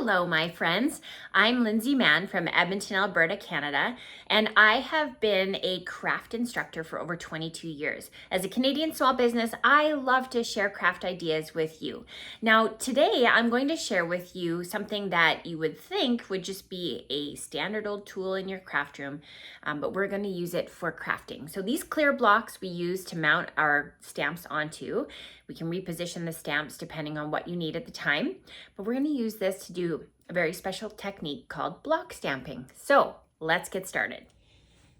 Hello, my friends. I'm Lindsay Mann from Edmonton, Alberta, Canada, and I have been a craft instructor for over 22 years. As a Canadian small business, I love to share craft ideas with you. Now, today I'm going to share with you something that you would think would just be a standard old tool in your craft room, but we're going to use it for crafting. So these clear blocks we use to mount our stamps onto. We can reposition the stamps depending on what you need at the time, but we're going to use this to do a very special technique called block stamping. So let's get started.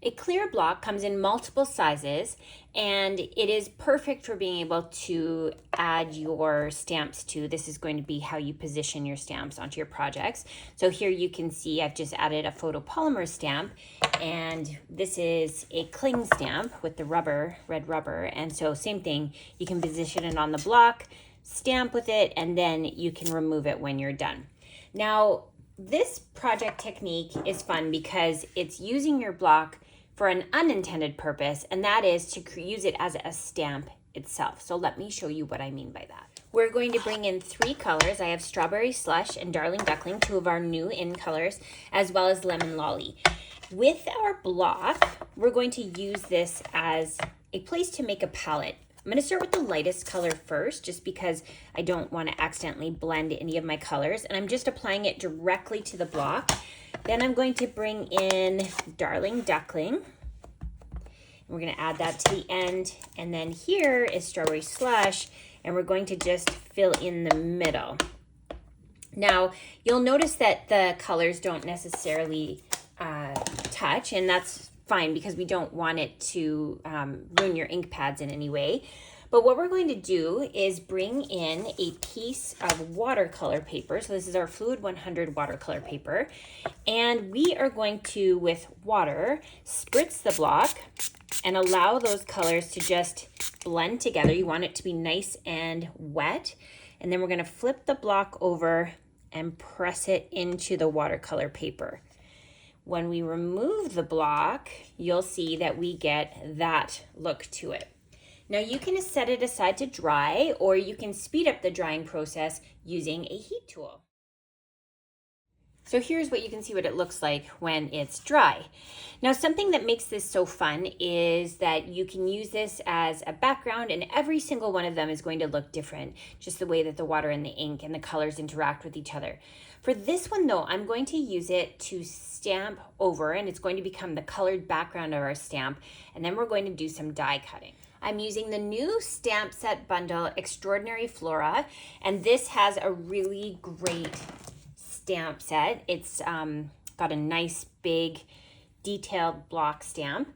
A clear block comes in multiple sizes, and it is perfect for being able to add your stamps to. This is going to be how you position your stamps onto your projects. So here you can see I've just added a photopolymer stamp, and this is a cling stamp with the rubber, red rubber. And so same thing, you can position it on the block, stamp with it, and then you can remove it when you're done. Now, this project technique is fun because it's using your block for an unintended purpose, and that is to use it as a stamp itself. So let me show you what I mean by that. We're going to bring in 3 colors. I have Strawberry Slush and Darling Duckling, 2 of our new in colors, as well as Lemon Lolly. With our block, we're going to use this as a place to make a palette. I'm going to start with the lightest color first, just because I don't want to accidentally blend any of my colors, and I'm just applying it directly to the block. Then I'm going to bring in Darling Duckling. We're going to add that to the end, and then here is Strawberry Slush, and we're going to just fill in the middle. Now, you'll notice that the colors don't necessarily touch, and that's fine because we don't want it to ruin your ink pads in any way. But what we're going to do is bring in a piece of watercolor paper. So this is our Fluid 100 watercolor paper. And we are going to, with water, spritz the block and allow those colors to just blend together. You want it to be nice and wet. And then we're going to flip the block over and press it into the watercolor paper. When we remove the block, you'll see that we get that look to it. Now you can set it aside to dry, or you can speed up the drying process using a heat tool. So here's what you can see what it looks like when it's dry. Now something that makes this so fun is that you can use this as a background, and every single one of them is going to look different, just the way that the water and the ink and the colors interact with each other. For this one though, I'm going to use it to stamp over, and it's going to become the colored background of our stamp, and then we're going to do some die cutting. I'm using the new stamp set bundle Extraordinary Flora, and this has a really great stamp set. It's got a nice big detailed block stamp.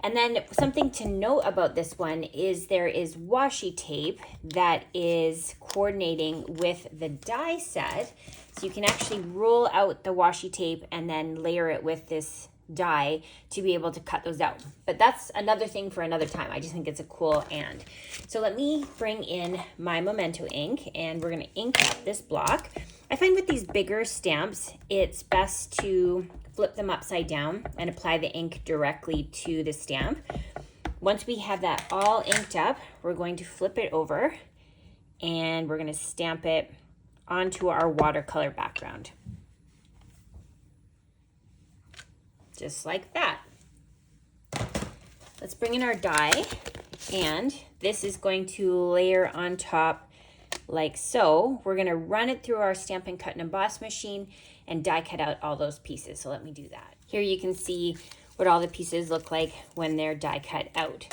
And then something to note about this one is there is washi tape that is coordinating with the die set. So you can actually roll out the washi tape and then layer it with this die to be able to cut those out. But that's another thing for another time. I just think it's a cool and. So let me bring in my Memento ink, and we're going to ink up this block. I find with these bigger stamps, it's best to flip them upside down and apply the ink directly to the stamp. Once we have that all inked up, we're going to flip it over, and we're going to stamp it onto our watercolor background. Just like that. Let's bring in our die, and this is going to layer on top like so. We're going to run it through our Stampin' Cut and Emboss machine and die cut out all those pieces. So let me do that. Here you can see what all the pieces look like when they're die cut out.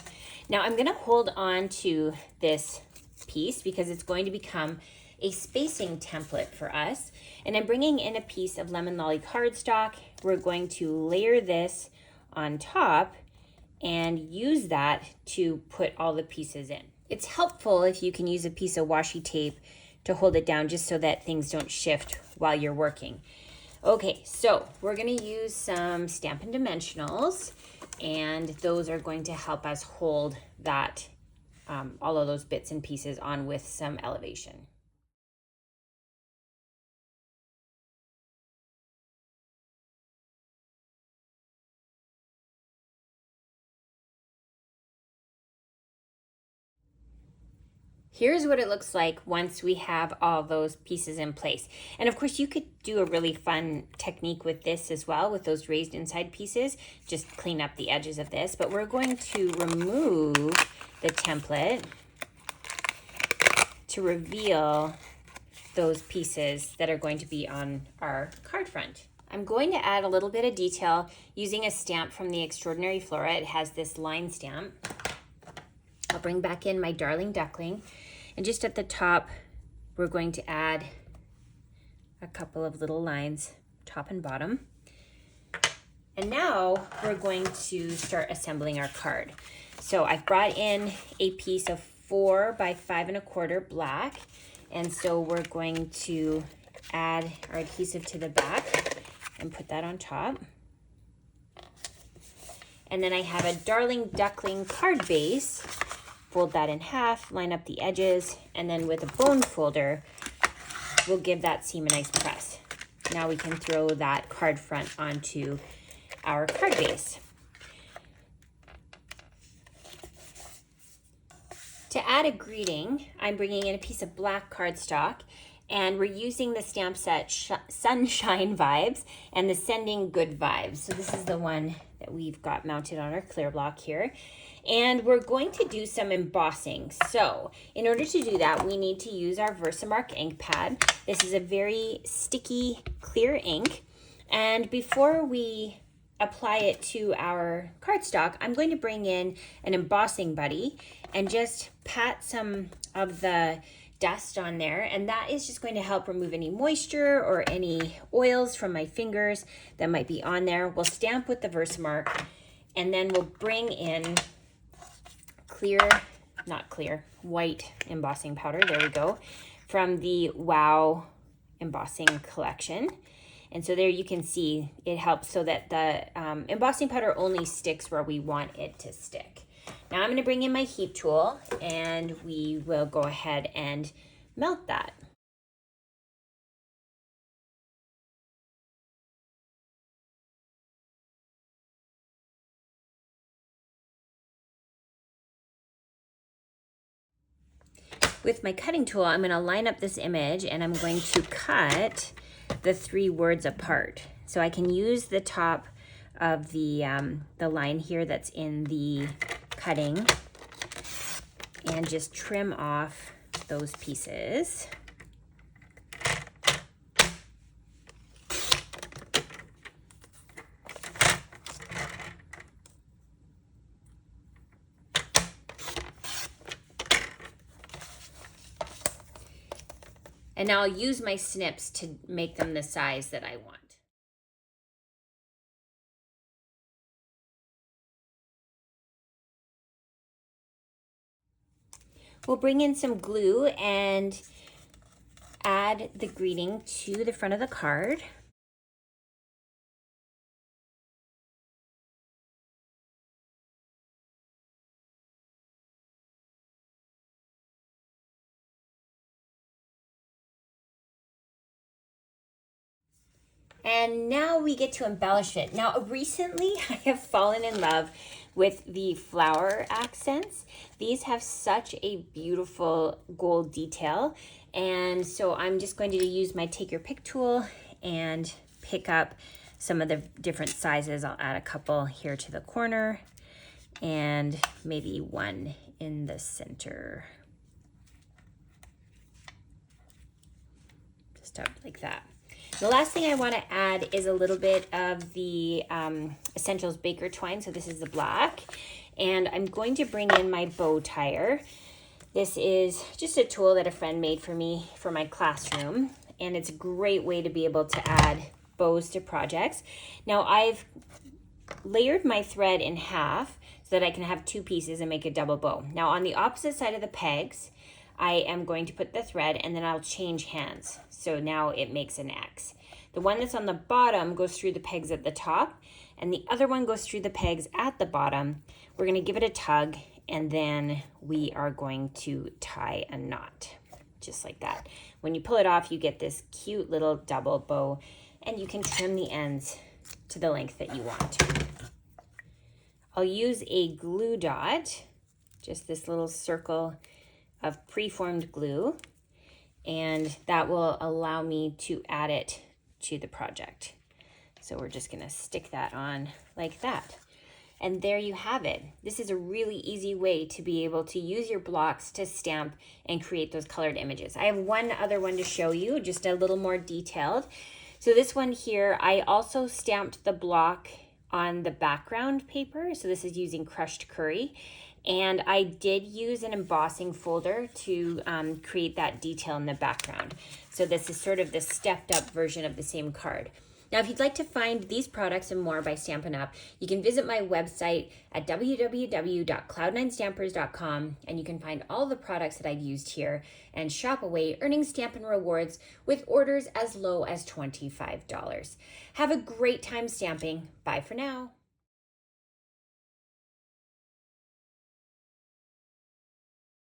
Now I'm going to hold on to this piece because it's going to become a spacing template for us. And I'm bringing in a piece of Lemon Lolly cardstock. We're going to layer this on top and use that to put all the pieces in. It's helpful if you can use a piece of washi tape to hold it down just so that things don't shift while you're working. Okay, so we're going to use some Stampin' Dimensionals, and those are going to help us hold that all of those bits and pieces on with some elevation. Here's what it looks like once we have all those pieces in place. And of course you could do a really fun technique with this as well, with those raised inside pieces. Just clean up the edges of this, but we're going to remove the template to reveal those pieces that are going to be on our card front. I'm going to add a little bit of detail using a stamp from the Extraordinary Flora. It has this line stamp. I'll bring back in my Darling Duckling, and just at the top we're going to add a couple of little lines, top and bottom. And now we're going to start assembling our card. So I've brought in a piece of 4 by 5 1/4 black, and so we're going to add our adhesive to the back and put that on top. And then I have a Darling Duckling card base. Fold that in half, line up the edges, and then with a bone folder, we'll give that seam a nice press. Now we can throw that card front onto our card base. To add a greeting, I'm bringing in a piece of black cardstock, and we're using the stamp set Sunshine Vibes and the Sending Good Vibes. So this is the one that we've got mounted on our clear block here. And we're going to do some embossing. So in order to do that, we need to use our Versamark ink pad. This is a very sticky, clear ink. And before we apply it to our cardstock, I'm going to bring in an embossing buddy and just pat some of the dust on there, and that is just going to help remove any moisture or any oils from my fingers that might be on there. We'll stamp with the Versamark, and then we'll bring in white embossing powder, there we go, from the Wow embossing collection. And so there you can see it helps so that the embossing powder only sticks where we want it to stick. Now I'm going to bring in my heat tool, and we will go ahead and melt that. With my cutting tool, I'm going to line up this image, and I'm going to cut the 3 words apart. So I can use the top of the line here that's in the cutting and just trim off those pieces. And now I'll use my snips to make them the size that I want. We'll bring in some glue and add the greeting to the front of the card. And now we get to embellish it. Now, recently I have fallen in love with the flower accents. These have such a beautiful gold detail. And so I'm just going to use my take your pick tool and pick up some of the different sizes. I'll add a couple here to the corner and maybe one in the center. Just up like that. The last thing I want to add is a little bit of the Essentials Baker twine. So this is the black. And I'm going to bring in my bow tire. This is just a tool that a friend made for me for my classroom. And it's a great way to be able to add bows to projects. Now I've layered my thread in half so that I can have 2 pieces and make a double bow. Now on the opposite side of the pegs, I am going to put the thread and then I'll change hands. So now it makes an X. The one that's on the bottom goes through the pegs at the top, and the other one goes through the pegs at the bottom. We're going to give it a tug, and then we are going to tie a knot, just like that. When you pull it off, you get this cute little double bow, and you can trim the ends to the length that you want. I'll use a glue dot, just this little circle of preformed glue, and that will allow me to add it to the project. So we're just gonna stick that on like that. And there you have it. This is a really easy way to be able to use your blocks to stamp and create those colored images. I have one other one to show you, just a little more detailed. So this one here, I also stamped the block on the background paper. So this is using crushed curry. And I did use an embossing folder to create that detail in the background. So this is sort of the stepped up version of the same card. Now, if you'd like to find these products and more by Stampin' Up, you can visit my website at www.cloud9stampers.com, and you can find all the products that I've used here and shop away, earning Stampin' Rewards with orders as low as $25. Have a great time stamping. Bye for now.